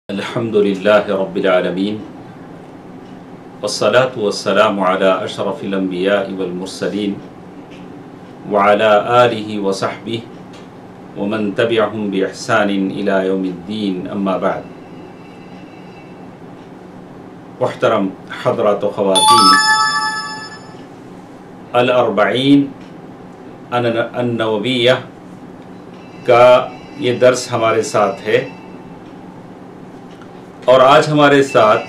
الحمدللہ رب العالمین والصلاة والسلام علی اشرف الانبیاء والمرسلین وعلی آلہ وصحبہ ومن تبعہم بإحسان الى یوم الدین اما بعد. محترم حضرات و خواتین، الاربعین النوویہ کا یہ درس ہمارے ساتھ ہے، اور آج ہمارے ساتھ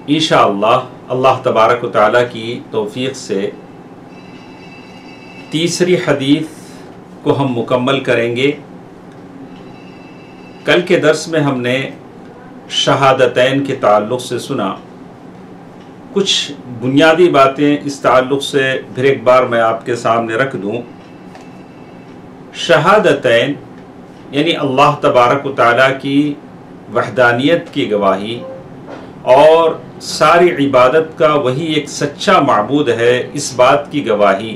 انشاءاللہ اللہ تبارک و تعالیٰ کی توفیق سے تیسری حدیث کو ہم مکمل کریں گے. کل کے درس میں ہم نے شہادتین کے تعلق سے سنا. کچھ بنیادی باتیں اس تعلق سے پھر ایک بار میں آپ کے سامنے رکھ دوں. شہادتین یعنی اللہ تبارک و تعالیٰ کی وحدانیت کی گواہی اور ساری عبادت کا وہی ایک سچا معبود ہے، اس بات کی گواہی،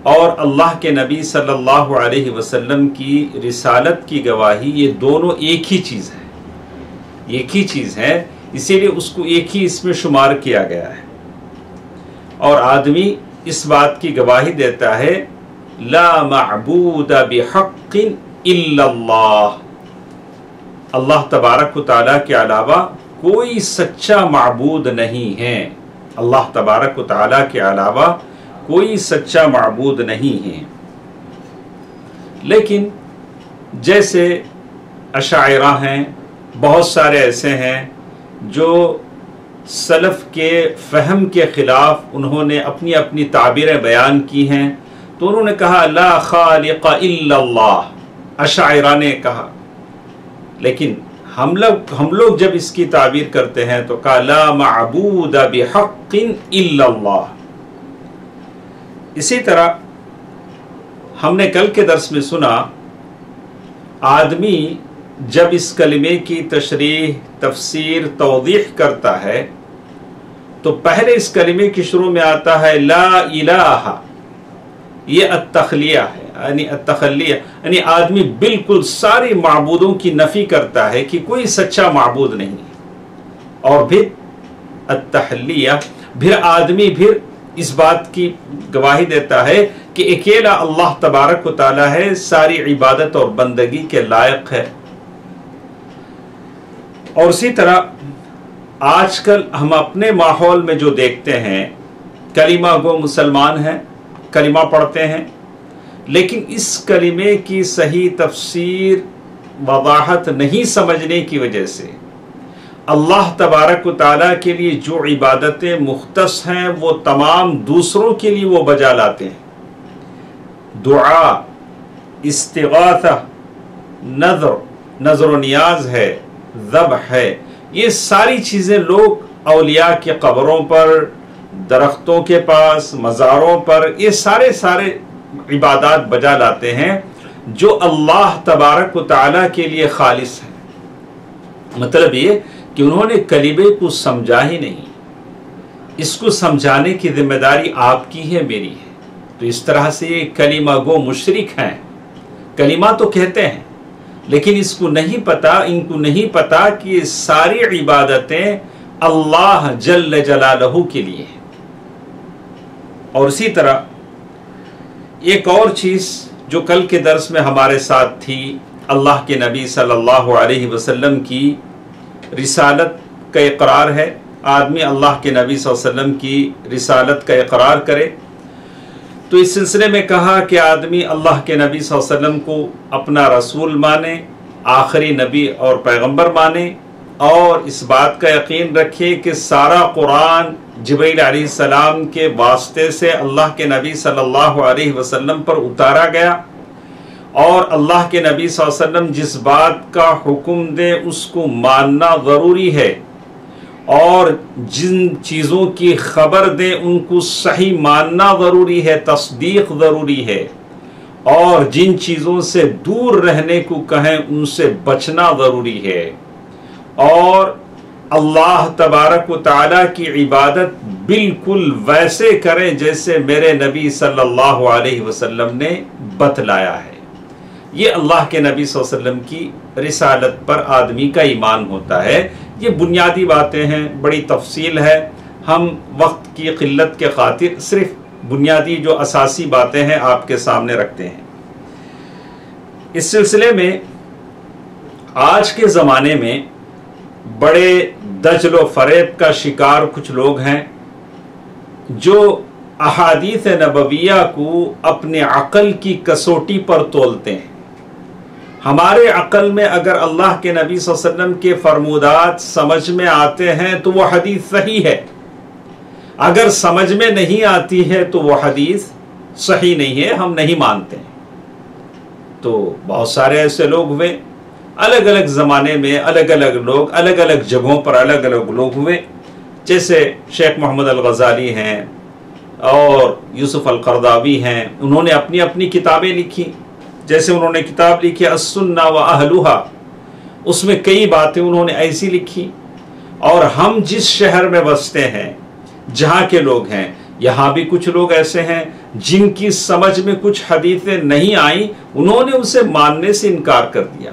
اور اللہ کے نبی صلی اللہ علیہ وسلم کی رسالت کی گواہی، یہ دونوں ایک ہی چیز ہے، ایک ہی چیز ہے، اسی لیے اس کو ایک ہی اس میں شمار کیا گیا ہے. اور آدمی اس بات کی گواہی دیتا ہے لا معبود بحق الا اللہ، اللہ تبارک و تعالیٰ کے علاوہ کوئی سچا معبود نہیں ہے، اللہ تبارک و تعالیٰ کے علاوہ کوئی سچا معبود نہیں ہے. لیکن جیسے اشاعرہ ہیں، بہت سارے ایسے ہیں جو سلف کے فہم کے خلاف انہوں نے اپنی اپنی تعبیریں بیان کی ہیں. تو انہوں نے کہا لا خالق الا اللہ، اشاعرہ نے کہا. لیکن ہم لوگ جب اس کی تعبیر کرتے ہیں تو کہا لا معبود بحق الا اللہ. اسی طرح ہم نے کل کے درس میں سنا، آدمی جب اس کلمے کی تشریح، تفسیر، توضیح کرتا ہے تو پہلے اس کلمے کی شروع میں آتا ہے لا الہ، یہ التخلیہ ہے، یعنی آدمی بالکل ساری معبودوں کی نفی کرتا ہے کہ کوئی سچا معبود نہیں. اور پھر التحلیہ، پھر آدمی اس بات کی گواہی دیتا ہے کہ اکیلا اللہ تبارک و تعالیٰ ہے، ساری عبادت اور بندگی کے لائق ہے. اور اسی طرح آج کل ہم اپنے ماحول میں جو دیکھتے ہیں، کلمہ گو مسلمان ہیں، کلمہ پڑھتے ہیں، لیکن اس کلمے کی صحیح تفسیر، وضاحت نہیں سمجھنے کی وجہ سے اللہ تبارک و تعالیٰ کے لیے جو عبادتیں مختص ہیں وہ تمام دوسروں کے لیے وہ بجا لاتے ہیں. دعا، استغاثہ، نظر و نیاز ہے، ذبح ہے، یہ ساری چیزیں لوگ اولیاء کے قبروں پر، درختوں کے پاس، مزاروں پر، یہ سارے عبادات بجا لاتے ہیں جو اللہ تبارک و تعالیٰ کے لیے خالص ہیں. مطلب یہ کہ انہوں نے کلمے کو سمجھا ہی نہیں. اس کو سمجھانے کی ذمہ داری آپ کی ہے، میری ہے. تو اس طرح سے یہ کلمہ گو مشرک ہیں. کلمہ تو کہتے ہیں لیکن ان کو نہیں پتا کہ یہ ساری عبادتیں اللہ جل جلالہ کے لیے ہیں. اور اسی طرح ایک اور چیز جو کل کے درس میں ہمارے ساتھ تھی، اللہ کے نبی صلی اللہ علیہ وسلم کی رسالت کا اقرار ہے. آدمی اللہ کے نبی صلی اللہ علیہ وسلم کی رسالت کا اقرار کرے. تو اس سلسلے میں کہا کہ آدمی اللہ کے نبی صلی اللہ علیہ وسلم کو اپنا رسول مانے، آخری نبی اور پیغمبر مانے، اور اس بات کا یقین رکھے کہ سارا قرآن جبرائیل علیہ السلام کے واسطے سے اللہ کے نبی صلی اللہ علیہ وسلم پر اتارا گیا، اور اللہ کے نبی صلی اللہ علیہ وسلم جس بات کا حکم دے اس کو ماننا ضروری ہے، اور جن چیزوں کی خبر دیں ان کو صحیح ماننا ضروری ہے، تصدیق ضروری ہے، اور جن چیزوں سے دور رہنے کو کہیں ان سے بچنا ضروری ہے. اور اللہ تبارک و تعالیٰ کی عبادت بالکل ویسے کریں جیسے میرے نبی صلی اللہ علیہ وسلم نے بتلایا ہے. یہ اللہ کے نبی صلی اللہ علیہ وسلم کی رسالت پر آدمی کا ایمان ہوتا ہے۔ یہ بنیادی باتیں ہیں، بڑی تفصیل ہے، ہم وقت کی قلت کے خاطر صرف بنیادی جو اساسی باتیں ہیں آپ کے سامنے رکھتے ہیں۔ اس سلسلے میں آج کے زمانے میں بڑے دجل و فریب کا شکار کچھ لوگ ہیں جو احادیث نبویہ کو اپنے عقل کی کسوٹی پر تولتے ہیں۔ ہمارے عقل میں اگر اللہ کے نبی صلی اللہ علیہ وسلم کے فرمودات سمجھ میں آتے ہیں تو وہ حدیث صحیح ہے، اگر سمجھ میں نہیں آتی ہے تو وہ حدیث صحیح نہیں ہے، ہم نہیں مانتے ہیں۔ تو بہت سارے ایسے لوگ ہوئے، الگ الگ زمانے میں الگ الگ لوگ، الگ الگ جگہوں پر الگ الگ لوگ ہوئے، جیسے شیخ محمد الغزالی ہیں اور یوسف القرضاوی ہیں، انہوں نے اپنی اپنی کتابیں لکھی۔ جیسے انہوں نے کتاب لکھی السنہ و اہلھا، اس میں کئی باتیں انہوں نے ایسی لکھی۔ اور ہم جس شہر میں بستے ہیں، جہاں کے لوگ ہیں، یہاں بھی کچھ لوگ ایسے ہیں جن کی سمجھ میں کچھ حدیثیں نہیں آئیں، انہوں نے اسے ماننے سے انکار کر دیا۔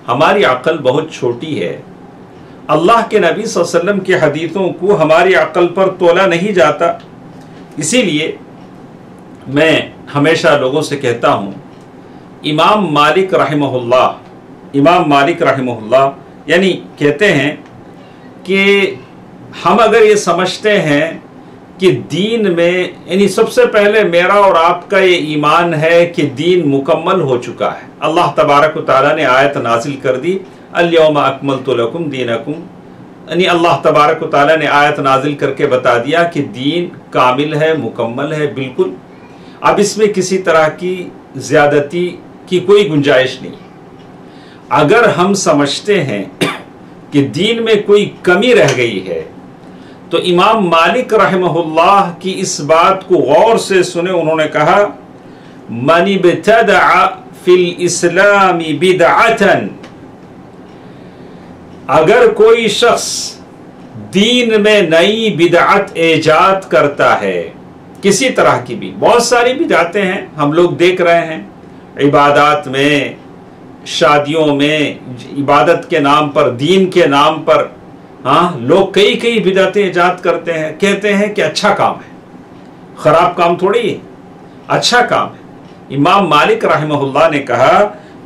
ہماری عقل بہت چھوٹی ہے، اللہ کے نبی صلی اللہ علیہ وسلم کی حدیثوں کو ہماری عقل پر تولا نہیں جاتا۔ اسی لیے میں ہمیشہ لوگوں سے کہتا ہوں، امام مالک رحمہ اللہ یعنی کہتے ہیں کہ ہم اگر یہ سمجھتے ہیں کہ دین میں، یعنی سب سے پہلے میرا اور آپ کا یہ ایمان ہے کہ دین مکمل ہو چکا ہے۔ اللہ تبارک و تعالیٰ نے آیت نازل کر دی الیوم اکملت لکم دینکم، یعنی اللہ تبارک و تعالیٰ نے آیت نازل کر کے بتا دیا کہ دین کامل ہے، مکمل ہے، بالکل۔ اب اس میں کسی طرح کی زیادتی کی کوئی گنجائش نہیں۔ اگر ہم سمجھتے ہیں کہ دین میں کوئی کمی رہ گئی ہے تو امام مالک رحمہ اللہ کی اس بات کو غور سے سنے۔ انہوں نے کہا من ابتدع فی الاسلام بدعتا، اگر کوئی شخص دین میں نئی بدعت ایجاد کرتا ہے، کسی طرح کی بھی، بہت ساری بدعتیں ہیں ہم لوگ دیکھ رہے ہیں، عبادات میں، شادیوں میں، عبادت کے نام پر، دین کے نام پر، لوگ کئی بدعتیں ایجاد کرتے ہیں، کہتے ہیں کہ اچھا کام ہے، خراب کام تھوڑی ہے، اچھا کام ہے۔ امام مالک رحمہ اللہ نے کہا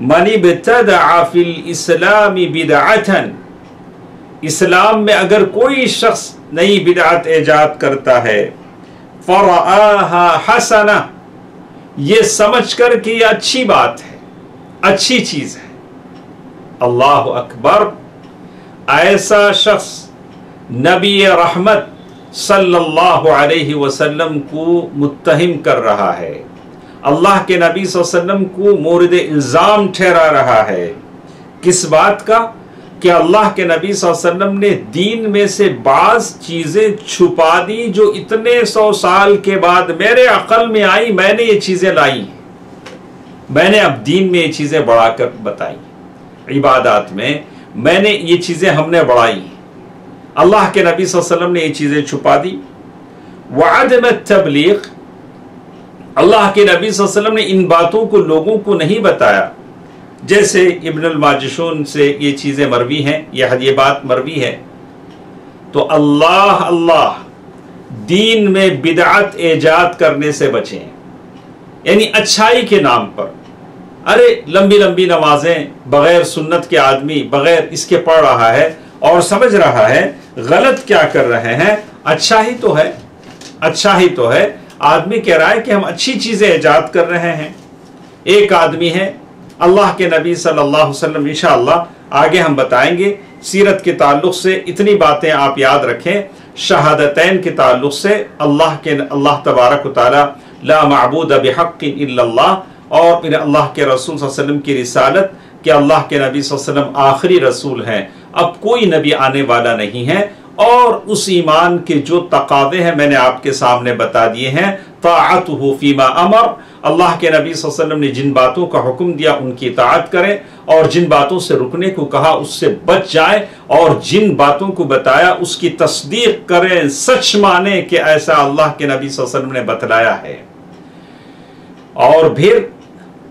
من ابتدع فی الاسلام بدعتا، اسلام میں اگر کوئی شخص نئی بدعت ایجاد کرتا ہے، فرآہا حسنہ، یہ سمجھ کر کہ یہ اچھی بات ہے، اچھی چیز ہے، اللہ اکبر، ایسا شخص نبی رحمت صلی اللہ علیہ وسلم کو متہم کر رہا ہے، اللہ کے نبی صلی اللہ علیہ وسلم کو مورد الزام ٹھہرا رہا ہے۔ کس بات کا؟ کہ اللہ کے نبی صلی اللہ علیہ وسلم نے دین میں سے بعض چیزیں چھپا دی جو اتنے 100 سال کے بعد میرے عقل میں آئی، میں نے یہ چیزیں لائی، میں نے اب دین میں یہ چیزیں بڑھا کر بتائی، عبادات میں نے یہ چیزیں ہم نے بڑھائی، اللہ کے نبی صلی اللہ علیہ وسلم نے یہ چیزیں چھپا دی۔ وعدم التبلیغ، اللہ کے نبی صلی اللہ علیہ وسلم نے ان باتوں کو لوگوں کو نہیں بتایا، جیسے ابن الماجشون سے یہ چیزیں مروی ہیں، یہ بات مروی ہے۔ تو اللہ دین میں بدعت ایجاد کرنے سے بچیں، یعنی اچھائی کے نام پر۔ ارے لمبی نمازیں بغیر سنت کے آدمی بغیر اس کے پڑھ رہا ہے اور سمجھ رہا ہے غلط کیا کر رہے ہیں، اچھا ہی تو ہے، آدمی کہہ رہا ہے کہ ہم اچھی چیزیں ایجاد کر رہے ہیں۔ ایک آدمی ہے، اللہ کے نبی صلی اللہ علیہ وسلم، انشاءاللہ آگے ہم بتائیں گے، سیرت کے تعلق سے اتنی باتیں آپ یاد رکھیں، شہادتین کے تعلق سے اللہ تبارک و تعالی لا معبود بحق الا اللہ، اور پھر اللہ کے رسول صلی اللہ علیہ وسلم کی رسالت کہ اللہ کے نبی صلی اللہ علیہ وسلم آخری رسول ہیں، اب کوئی نبی آنے والا نہیں ہے، اور اس ایمان کے جو تقاضے ہیں میں نے آپ کے سامنے بتا دیے ہیں۔ طاعتہ فیما امر، اللہ کے نبی صلی اللہ علیہ وسلم نے جن باتوں کا حکم دیا ان کی اطاعت کریں، اور جن باتوں سے رکنے کو کہا اس سے بچ جائیں، اور جن باتوں کو بتایا اس کی تصدیق کریں، سچ مانیں کہ ایسا اللہ کے نبی صلی اللہ علیہ وسلم نے بتلایا ہے۔ اور پھر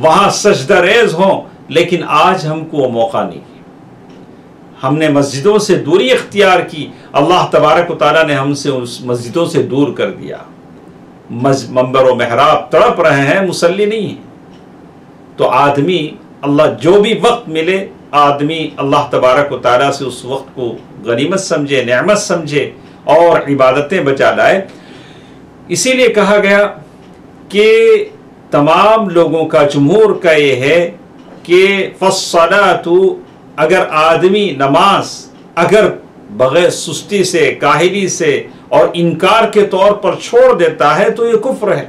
وہاں سجدہ ریز ہوں، لیکن آج ہم کو وہ موقع نہیں ہے۔ ہم نے مسجدوں سے دوری اختیار کی، اللہ تبارک و تعالیٰ نے ہم سے اس مسجدوں سے دور کر دیا۔ منبر و محراب تڑپ رہے ہیں، مصلی نہیں ہے۔ تو آدمی اللہ جو بھی وقت ملے، آدمی اللہ تبارک و تعالیٰ سے اس وقت کو غنیمت سمجھے، نعمت سمجھے اور عبادتیں بچا لائے۔ اسی لیے کہا گیا کہ تمام لوگوں کا، جمہور کا یہ ہے کہ فَالصَّلَاةُ، اگر آدمی نماز اگر بغیر سستی سے، کاہلی سے اور انکار کے طور پر چھوڑ دیتا ہے تو یہ کفر ہے۔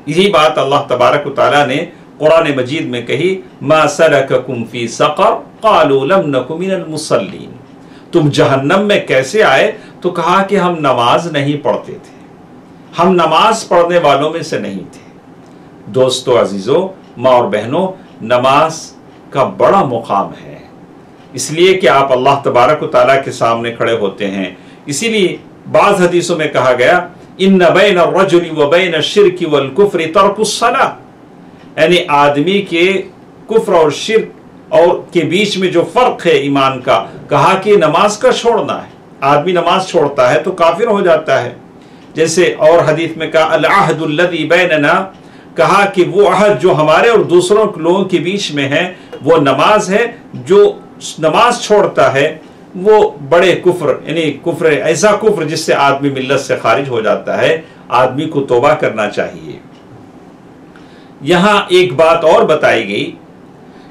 یہی بات اللہ تبارک و تعالیٰ نے قرآن مجید میں کہی، مَا سَلَكَكُمْ فِي سَقَرَ قَالُوا لَمْ نَكُ مِنَ الْمُصَلِّينَ، تم جہنم میں کیسے آئے؟ تو کہا کہ ہم نماز نہیں پڑھتے تھے، ہم نماز پڑھنے والوں میں سے نہیں تھے۔ دوستو عزیزو، ماں اور بہنوں، نماز کا بڑا مقام ہے، اس لیے کہ آپ اللہ تبارک و تعالیٰ کے سامنے کھڑے ہوتے ہیں۔ اسی لیے بعض حدیثوں میں کہا گیا، ان بین الرجل وبین الشرک والکفر ترک الصلاۃ، یعنی آدمی کے کفر اور شرک اور کے بیچ میں جو فرق ہے ایمان کا، کہا کہ نماز کا چھوڑنا ہے۔ آدمی نماز چھوڑتا ہے تو کافر ہو جاتا ہے۔ جیسے اور حدیث میں کہا العہد الذی بیننا، کہا کہ وہ عہد جو ہمارے اور دوسروں لوگوں کے بیچ میں ہے وہ نماز ہے، جو نماز چھوڑتا ہے وہ بڑے کفر، یعنی کفر، ایسا کفر جس سے آدمی ملت سے خارج ہو جاتا ہے۔ آدمی کو توبہ کرنا چاہیے۔ یہاں ایک بات اور بتائی گئی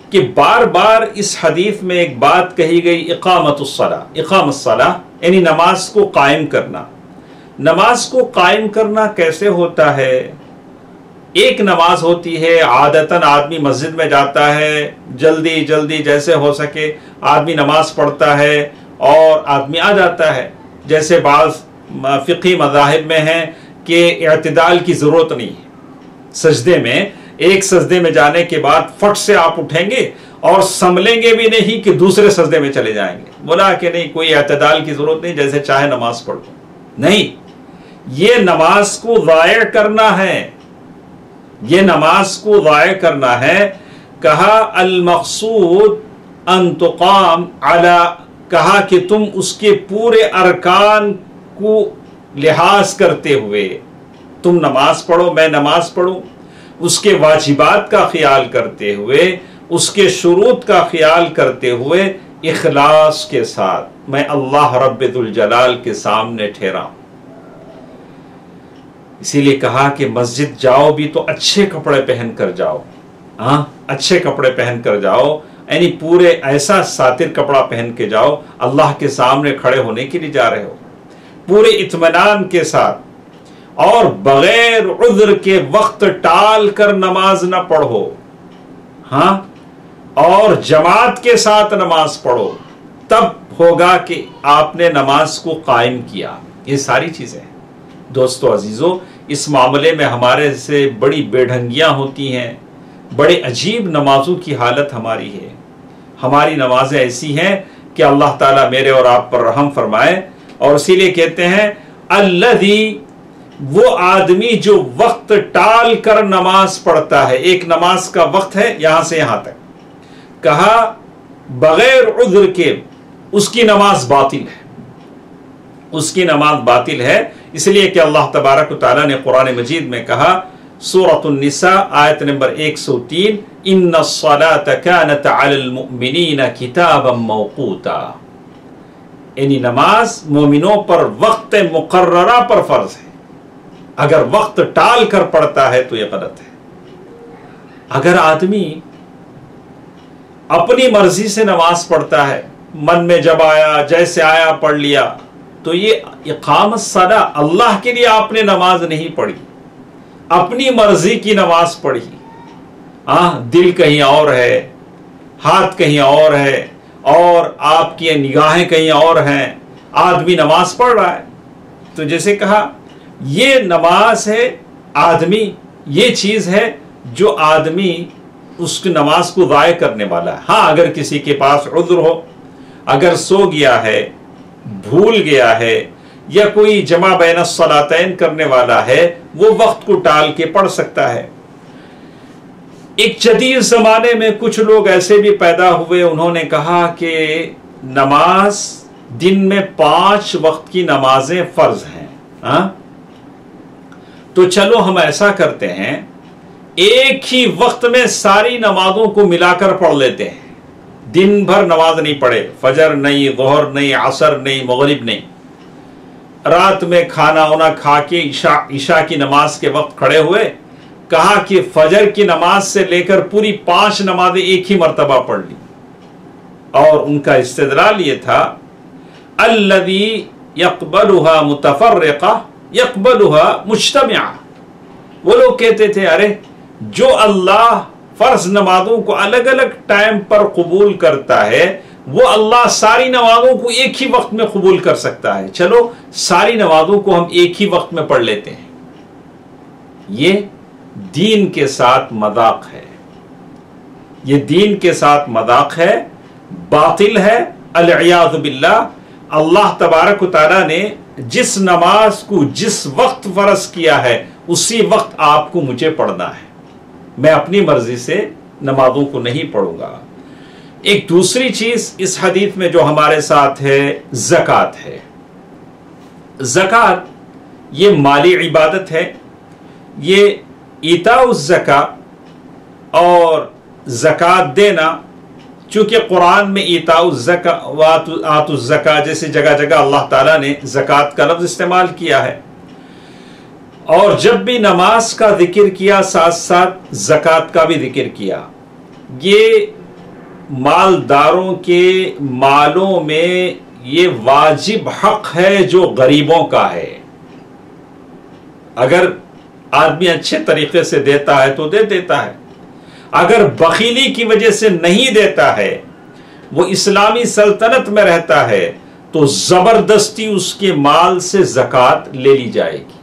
کہ بار بار اس حدیث میں ایک بات کہی گئی، اقامت الصلاۃ، اقام الصلاۃ یعنی نماز کو قائم کرنا۔ نماز کو قائم کرنا کیسے ہوتا ہے؟ ایک نماز ہوتی ہے، عادتاً آدمی مسجد میں جاتا ہے، جلدی جلدی جیسے ہو سکے آدمی نماز پڑھتا ہے اور آدمی آ جاتا ہے۔ جیسے بعض فقہی مذاہب میں ہیں کہ اعتدال کی ضرورت نہیں ہے سجدے میں، ایک سجدے میں جانے کے بعد فٹ سے آپ اٹھیں گے اور سنبھلیں گے بھی نہیں کہ دوسرے سجدے میں چلے جائیں گے۔ بولا کہ نہیں، کوئی اعتدال کی ضرورت نہیں، جیسے چاہے نماز پڑھ لو۔ نہیں، یہ نماز کو ضائع کرنا ہے، یہ نماز کو ضائع کرنا ہے۔ کہا المقصود ان تقام علی، کہا کہ تم اس کے پورے ارکان کو لحاظ کرتے ہوئے تم نماز پڑھو، میں نماز پڑھوں، اس کے واجبات کا خیال کرتے ہوئے، اس کے شروط کا خیال کرتے ہوئے، اخلاص کے ساتھ میں اللہ رب ذوالجلال کے سامنے ٹھہرا۔ اسی لیے کہا کہ مسجد جاؤ بھی تو اچھے کپڑے پہن کر جاؤ، ہاں اچھے کپڑے پہن کر جاؤ، یعنی پورے ایسا ساتر کپڑا پہن کے جاؤ، اللہ کے سامنے کھڑے ہونے کے لیے جا رہے ہو، پورے اطمینان کے ساتھ، اور بغیر عذر کے وقت ٹال کر نماز نہ پڑھو، ہاں، اور جماعت کے ساتھ نماز پڑھو، تب ہوگا کہ آپ نے نماز کو قائم کیا۔ یہ ساری چیزیں دوستو عزیزو، اس معاملے میں ہمارے سے بڑی بے ڈھنگیاں ہوتی ہیں، بڑے عجیب نمازوں کی حالت ہماری ہے۔ ہماری نمازیں ایسی ہیں کہ اللہ تعالیٰ میرے اور آپ پر رحم فرمائے، اور اسی لیے کہتے ہیں الذی، وہ آدمی جو وقت ٹال کر نماز پڑھتا ہے، ایک نماز کا وقت ہے یہاں سے یہاں تک، کہا بغیر عذر کے اس کی نماز باطل ہے، اس کی نماز باطل ہے۔ اس لیے کہ اللہ تبارک و تعالیٰ نے قرآن مجید میں کہا، سورۃ النساء آیت نمبر 103، ان الصلاۃ کانت علی المؤمنین کتابا موقوتا، یعنی نماز مومنوں پر وقت مقررہ پر فرض ہے۔ اگر وقت ٹال کر پڑھتا ہے تو یہ غلط ہے۔ اگر آدمی اپنی مرضی سے نماز پڑھتا ہے، من میں جب آیا جیسے آیا پڑھ لیا، تو یہ اقامت الصلاۃ، اللہ کے لیے آپ نے نماز نہیں پڑھی، اپنی مرضی کی نماز پڑھی، دل کہیں اور ہے، ہاتھ کہیں اور ہے، اور آپ کی نگاہیں کہیں اور ہیں، آدمی نماز پڑھ رہا ہے۔ تو جیسے کہا یہ نماز ہے، آدمی یہ چیز ہے جو آدمی اس کی نماز کو ضائع کرنے والا ہے۔ ہاں، اگر کسی کے پاس عذر ہو، اگر سو گیا ہے، بھول گیا ہے، یا کوئی جمع بین الصلاتین کرنے والا ہے، وہ وقت کو ٹال کے پڑھ سکتا ہے۔ ایک جدید زمانے میں کچھ لوگ ایسے بھی پیدا ہوئے، انہوں نے کہا کہ نماز دن میں 5 وقت کی نمازیں فرض ہیں. ہاں تو چلو ہم ایسا کرتے ہیں، ایک ہی وقت میں ساری نمازوں کو ملا کر پڑھ لیتے ہیں. دن بھر نماز نہیں پڑھے، فجر نہیں، ظہر نہیں، عصر نہیں، مغرب نہیں. رات میں کھانا وانا کھا کے عشاء کی نماز کے وقت کھڑے ہوئے، کہا کہ فجر کی نماز سے لے کر پوری 5 نمازیں ایک ہی مرتبہ پڑھ لی. اور ان کا استدلال یہ تھا، الذی یقبلها متفرقہ یقبلها مجتمعہ. وہ لوگ کہتے تھے ارے جو اللہ فرض نمازوں کو الگ الگ ٹائم پر قبول کرتا ہے، وہ اللہ ساری نمازوں کو ایک ہی وقت میں قبول کر سکتا ہے. چلو ساری نمازوں کو ہم ایک ہی وقت میں پڑھ لیتے ہیں. یہ دین کے ساتھ مذاق ہے، یہ دین کے ساتھ مذاق ہے، باطل ہے، العیاذ باللہ. اللہ تبارک و تعالیٰ نے جس نماز کو جس وقت فرض کیا ہے اسی وقت آپ کو مجھے پڑھنا ہے. میں اپنی مرضی سے نمازوں کو نہیں پڑھوں گا. ایک دوسری چیز اس حدیث میں جو ہمارے ساتھ ہے، زکوٰۃ ہے. زکوٰۃ یہ مالی عبادت ہے. یہ ایتاء الزکاۃ اور زکوٰۃ دینا، چونکہ قرآن میں ایتاء الزکاۃ آتوا الزکاۃ جیسے جگہ جگہ اللہ تعالیٰ نے زکوٰۃ کا لفظ استعمال کیا ہے، اور جب بھی نماز کا ذکر کیا ساتھ ساتھ زکوٰۃ کا بھی ذکر کیا. یہ مالداروں کے مالوں میں یہ واجب حق ہے جو غریبوں کا ہے. اگر آدمی اچھے طریقے سے دیتا ہے تو دے دیتا ہے، اگر بخیلی کی وجہ سے نہیں دیتا ہے، وہ اسلامی سلطنت میں رہتا ہے، تو زبردستی اس کے مال سے زکوٰۃ لے لی جائے گی.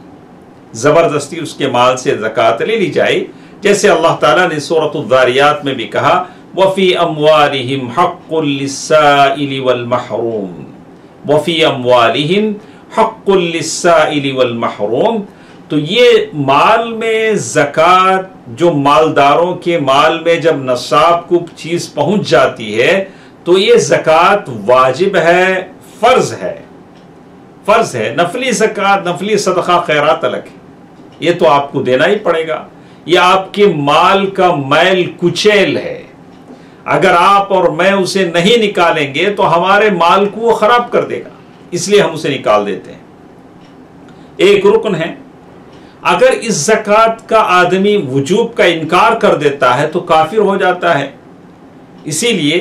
زبردستی اس کے مال سے زکوٰۃ لے لی جائے، جیسے اللہ تعالیٰ نے سورۃ الذاریات میں بھی کہا، وَفِي أَمْوَالِهِمْ حَقٌّ لِلسَّائِلِ وَالْمَحْرُومِ. وَفِي أَمْوَالِهِمْ حَقٌّ لِلسَّائِلِ وَالْمَحْرُومِ. تو یہ مال میں زکوٰۃ، جو مالداروں کے مال میں جب نصاب کو چیز پہنچ جاتی ہے تو یہ زکوٰۃ واجب ہے، فرض ہے. فرض ہے. نفلی زکوٰۃ، نفلی صدقہ خیرات الگ ہے، یہ تو آپ کو دینا ہی پڑے گا. یہ آپ کے مال کا میل کچیل ہے. اگر آپ اور میں اسے نہیں نکالیں گے تو ہمارے مال کو وہ خراب کر دے گا، اس لیے ہم اسے نکال دیتے ہیں. ایک رکن ہے. اگر اس زکوٰۃ کا آدمی وجوب کا انکار کر دیتا ہے تو کافر ہو جاتا ہے. اسی لیے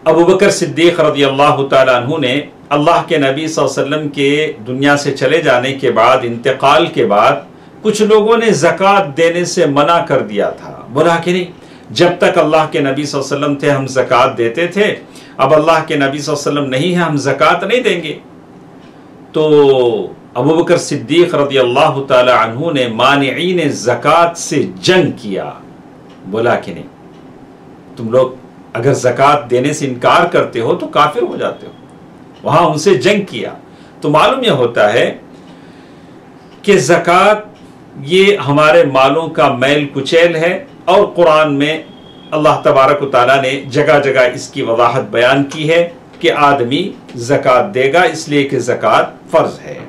ابوبکر صدیق رضی اللہ تعالیٰ عنہ نے اللہ کے نبی صلی اللہ علیہ وسلم کے دنیا سے چلے جانے کے بعد، انتقال کے بعد، کچھ لوگوں نے زکوٰۃ دینے سے منع کر دیا تھا. بولا کہ نہیں، جب تک اللہ کے نبی صلی اللہ علیہ وسلم تھے ہم زکوٰۃ دیتے تھے، اب اللہ کے نبی صلی اللہ علیہ وسلم نہیں ہے، ہم زکوٰۃ نہیں دیں گے. تو ابوبکر صدیق رضی اللہ تعالی عنہ نے مانعین زکوٰۃ سے جنگ کیا. بولا کہ نہیں، تم لوگ اگر زکوٰۃ دینے سے انکار کرتے ہو تو کافر ہو جاتے ہو. وہاں ان سے جنگ کیا. تو معلوم یہ ہوتا ہے کہ زکوٰۃ یہ ہمارے مالوں کا میل کچیل ہے، اور قرآن میں اللہ تبارک و تعالیٰ نے جگہ جگہ اس کی وضاحت بیان کی ہے کہ آدمی زکوٰۃ دے گا، اس لیے کہ زکوٰۃ فرض ہے.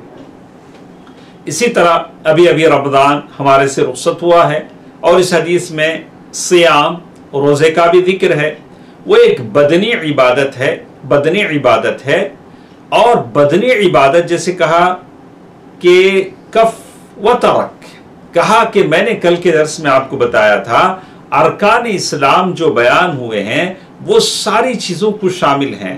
اسی طرح ابھی ابھی رمضان ہمارے سے رخصت ہوا ہے، اور اس حدیث میں صیام، روزے کا بھی ذکر ہے. وہ ایک بدنی عبادت ہے، بدنی عبادت ہے. اور بدنی عبادت جیسے کہا کہ کف و ترک، کہا کہ میں نے کل کے درس میں آپ کو بتایا تھا ارکان اسلام جو بیان ہوئے ہیں وہ ساری چیزوں کو شامل ہیں.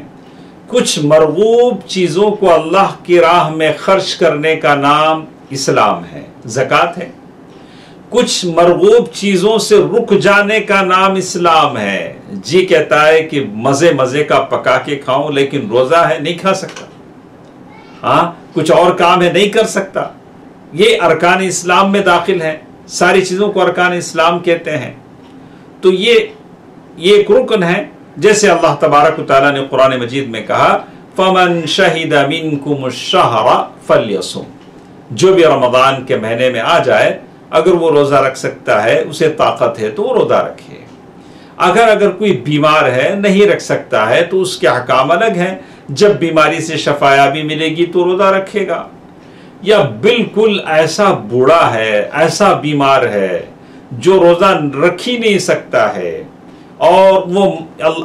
کچھ مرغوب چیزوں کو اللہ کی راہ میں خرچ کرنے کا نام اسلام ہے، زکوٰۃ ہے. کچھ مرغوب چیزوں سے رک جانے کا نام اسلام ہے. جی کہتا ہے کہ مزے مزے کا پکا کے کھاؤں، لیکن روزہ ہے نہیں کھا سکتا، ہاں کچھ اور کام ہے نہیں کر سکتا. یہ ارکان اسلام میں داخل ہے. ساری چیزوں کو ارکان اسلام کہتے ہیں. تو یہ ایک رکن ہے. جیسے اللہ تبارک و تعالیٰ نے قرآن مجید میں کہا، فَمَنْ شَهِدَ مِنْكُمُ الشَّهْرَ فَلْيَصُمْ. جو بھی رمضان کے مہینے میں آ جائے اگر وہ روزہ رکھ سکتا ہے، اسے طاقت ہے تو وہ روزہ رکھے. اگر کوئی بیمار ہے نہیں رکھ سکتا ہے تو اس کے احکام الگ ہیں. جب بیماری سے شفایابی ملے گی تو روزہ رکھے گا. یا بالکل ایسا بوڑھا ہے، ایسا بیمار ہے جو روزہ رکھ ہی نہیں سکتا ہے، اور وہ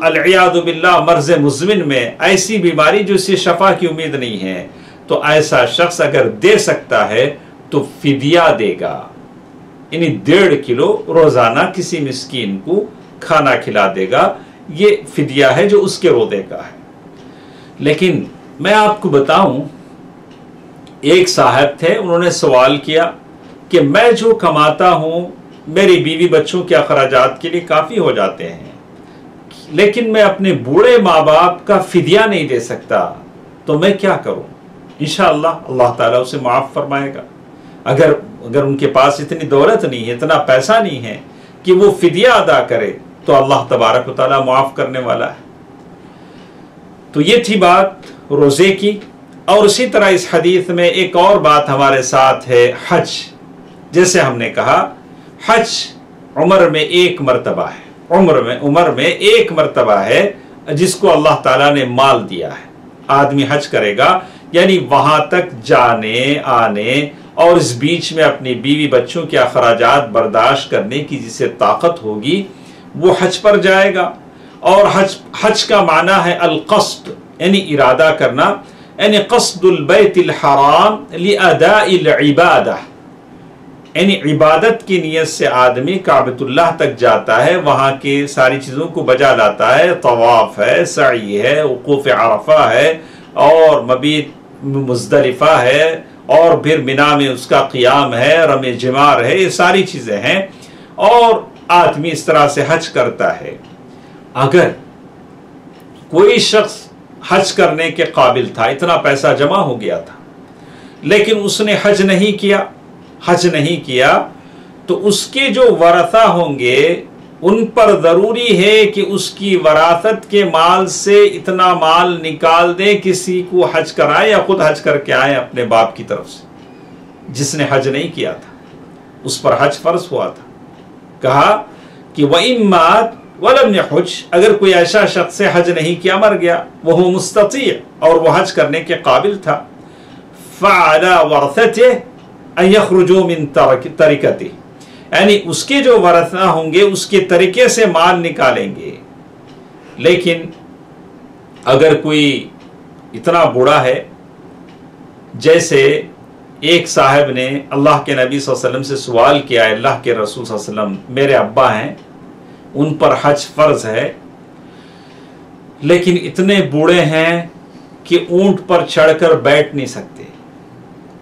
العیاذ باللہ مرض مزمن میں، ایسی بیماری جو اسے شفا کی امید نہیں ہے، تو ایسا شخص اگر دے سکتا ہے تو فدیہ دے گا. یعنی 1.5 کلو روزانہ کسی مسکین کو کھانا کھلا دے گا. یہ فدیہ ہے جو اس کے روزے کا ہے. لیکن میں آپ کو بتاؤں، ایک صاحب تھے، انہوں نے سوال کیا کہ میں جو کماتا ہوں میری بیوی بچوں کے اخراجات کے لیے کافی ہو جاتے ہیں، لیکن میں اپنے بوڑھے ماں باپ کا فدیہ نہیں دے سکتا، تو میں کیا کروں؟ انشاءاللہ اللہ تعالیٰ اسے معاف فرمائے گا. اگر ان کے پاس اتنی دولت نہیں ہے، اتنا پیسہ نہیں ہے کہ وہ فدیہ ادا کرے، تو اللہ تبارک و تعالیٰ معاف کرنے والا ہے. تو یہ تھی بات روزے کی. اور اسی طرح اس حدیث میں ایک اور بات ہمارے ساتھ ہے، حج. جیسے ہم نے کہا حج عمر میں ایک مرتبہ ہے، عمر میں ایک مرتبہ ہے جس کو اللہ تعالیٰ نے مال دیا ہے. آدمی حج کرے گا، یعنی وہاں تک جانے آنے اور اس بیچ میں اپنی بیوی بچوں کے اخراجات برداشت کرنے کی جسے طاقت ہوگی وہ حج پر جائے گا. اور حج کا معنی ہے القصد، یعنی ارادہ کرنا، یعنی قصد البیت الحرام لاداء العبادہ، یعنی عبادت کی نیت سے آدمی کعبۃ اللہ تک جاتا ہے، وہاں کی ساری چیزوں کو بجا لاتا ہے، طواف ہے، سعی ہے، وقوف عرفہ ہے، اور مبیت مزدلفہ ہے، اور پھر منا میں اس کا قیام ہے، رمی جمار ہے، یہ ساری چیزیں ہیں. اور آدمی اس طرح سے حج کرتا ہے. اگر کوئی شخص حج کرنے کے قابل تھا، اتنا پیسہ جمع ہو گیا تھا، لیکن اس نے حج نہیں کیا، تو اس کے جو ورثہ ہوں گے ان پر ضروری ہے کہ اس کی وراثت کے مال سے اتنا مال نکال دے، کسی کو حج کرائے یا خود حج کر کے آئے اپنے باپ کی طرف سے. جس نے حج نہیں کیا تھا اس پر حج فرض ہوا تھا. کہا کہ وَإِن مَاتَ وَلَمْ يَحُجْ، اگر کوئی ایسا شخص سے حج نہیں کیا، مر گیا، وَهُوَ مُسْتَطِيعٌ، اور وہ حج کرنے کے قابل تھا، فَعَلَى وَرْثَتِهِ أَن يَخْرُجُوا مِن تَرِكَتِهِ، یعنی اس کے جو ورثہ ہوں گے اس کے طریقے سے مال نکالیں گے. لیکن اگر کوئی اتنا بوڑھا ہے، جیسے ایک صاحب نے اللہ کے نبی صلی اللہ علیہ وسلم سے سوال کیا، اللہ کے رسول صلی اللہ علیہ وسلم میرے ابا ہیں، ان پر حج فرض ہے، لیکن اتنے بوڑھے ہیں کہ اونٹ پر چڑھ کر بیٹھ نہیں سکتے،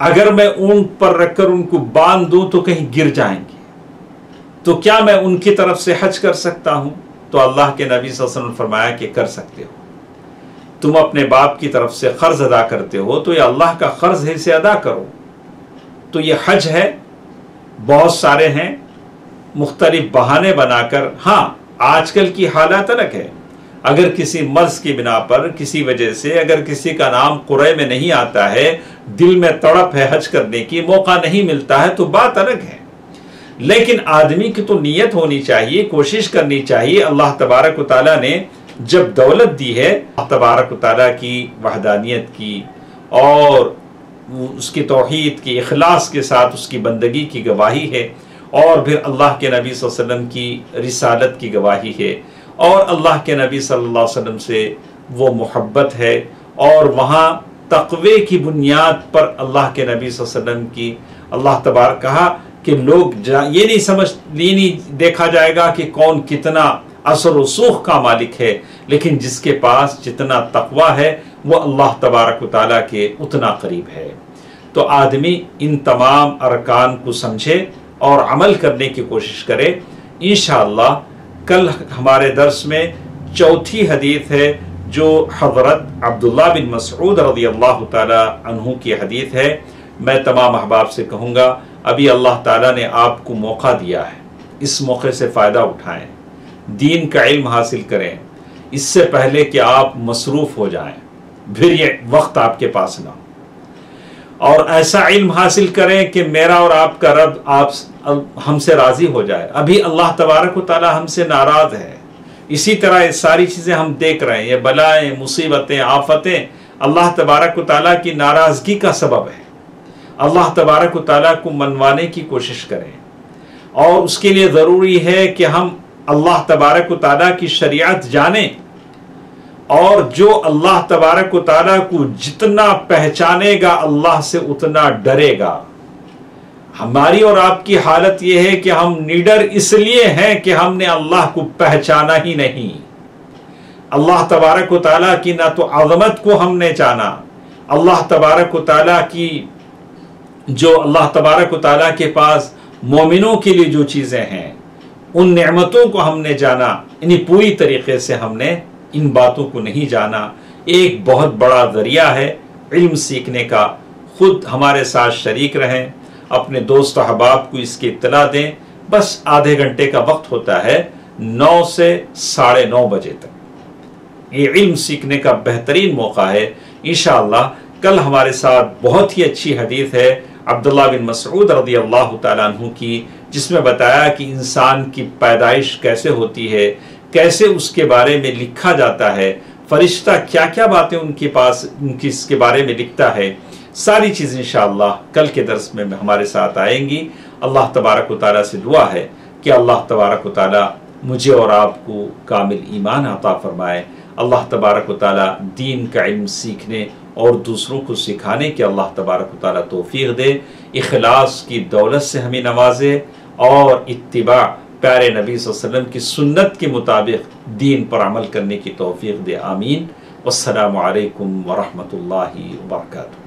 اگر میں اونٹ پر رکھ کر ان کو باندھ دوں تو کہیں گر جائیں گے، تو کیا میں ان کی طرف سے حج کر سکتا ہوں؟ تو اللہ کے نبی صلی اللہ علیہ وسلم نے فرمایا کہ کر سکتے ہو. تم اپنے باپ کی طرف سے قرض ادا کرتے ہو تو یہ اللہ کا قرض ہے، اسے ادا کرو. تو یہ حج ہے. بہت سارے ہیں مختلف بہانے بنا کر. ہاں آج کل کی حالات الگ ہے، اگر کسی مرض کی بنا پر کسی وجہ سے اگر کسی کا نام قرعے میں نہیں آتا ہے، دل میں تڑپ ہے حج کرنے کی، موقع نہیں ملتا ہے، تو بات الگ ہے. لیکن آدمی کی تو نیت ہونی چاہیے، کوشش کرنی چاہیے. اللہ تبارک و تعالیٰ نے جب دولت دی ہے، اللہ تبارک و تعالیٰ کی وحدانیت کی اور اس کی توحید کی اخلاص کے ساتھ اس کی بندگی کی گواہی ہے، اور پھر اللہ کے نبی صلی اللہ علیہ وسلم کی رسالت کی گواہی ہے، اور اللہ کے نبی صلی اللہ علیہ وسلم سے وہ محبت ہے، اور وہاں تقوی کی بنیاد پر اللہ کے نبی صلی اللہ علیہ وسلم کی اللہ تبارک کہا کہ لوگ یہ نہیں دیکھا جائے گا کہ کون کتنا اثر و سوخ کا مالک ہے، لیکن جس کے پاس جتنا تقوی ہے وہ اللہ تبارک و تعالیٰ کے اتنا قریب ہے. تو آدمی ان تمام ارکان کو سمجھے اور عمل کرنے کی کوشش کرے. انشاءاللہ کل ہمارے درس میں چوتھی حدیث ہے جو حضرت عبداللہ بن مسعود رضی اللہ تعالی عنہ کی حدیث ہے. میں تمام احباب سے کہوں گا ابھی اللہ تعالیٰ نے آپ کو موقع دیا ہے، اس موقع سے فائدہ اٹھائیں، دین کا علم حاصل کریں اس سے پہلے کہ آپ مصروف ہو جائیں، پھر یہ وقت آپ کے پاس نہ ہو. اور ایسا علم حاصل کریں کہ میرا اور آپ کا رب ہم سے راضی ہو جائے. ابھی اللہ تبارک و تعالی ہم سے ناراض ہے. اسی طرح یہ ساری چیزیں ہم دیکھ رہے ہیں، یہ بلائیں، مصیبتیں، آفتیں اللہ تبارک و تعالیٰ کی ناراضگی کا سبب ہے. اللہ تبارک و تعالیٰ کو منوانے کی کوشش کریں، اور اس کے لیے ضروری ہے کہ ہم اللہ تبارک و تعالیٰ کی شریعت جانیں، اور جو اللہ تبارک و تعالیٰ کو جتنا پہچانے گا اللہ سے اتنا ڈرے گا. ہماری اور آپ کی حالت یہ ہے کہ ہم نڈر اس لیے ہیں کہ ہم نے اللہ کو پہچانا ہی نہیں. اللہ تبارک و تعالیٰ کی نہ تو عظمت کو ہم نے جانا، اللہ تبارک و تعالیٰ کی جو اللہ تبارک و تعالیٰ کے پاس مومنوں کے لیے جو چیزیں ہیں ان نعمتوں کو ہم نے جانا، یعنی پوری طریقے سے ہم نے ان باتوں کو نہیں جانا. ایک بہت بڑا ذریعہ ہے علم سیکھنے کا. خود ہمارے ساتھ شریک رہیں، اپنے دوست و احباب کو اس کی اطلاع دیں. بس آدھے گھنٹے کا وقت ہوتا ہے، 9 سے 9:30 بجے تک. یہ علم سیکھنے کا بہترین موقع ہے. انشاءاللہ کل ہمارے ساتھ بہت ہی اچھی حدیث ہے عبداللہ بن مسعود رضی اللہ تعالیٰ عنہ کی، جس میں بتایا کہ انسان کی پیدائش کیسے ہوتی ہے، کیسے اس کے بارے میں لکھا جاتا ہے، فرشتہ کیا کیا باتیں ان کے پاس اس کے بارے میں لکھتا ہے. ساری چیزیں انشاءاللہ کل کے درس میں ہمارے ساتھ آئیں گی. اللہ تبارک و تعالیٰ سے دعا ہے کہ اللہ تبارک و تعالیٰ مجھے اور آپ کو کامل ایمان عطا فرمائے. اللہ تبارک و تعالیٰ دین کا علم سیکھنے اور دوسروں کو سکھانے کے اللہ تبارک و تعالیٰ توفیق دے. اخلاص کی دولت سے ہمیں نوازے، اور اتباع پیارے نبی صلی اللہ علیہ وسلم کی سنت کے مطابق دین پر عمل کرنے کی توفیق دے. آمین. والسلام علیکم ورحمۃ اللہ وبرکاتہ.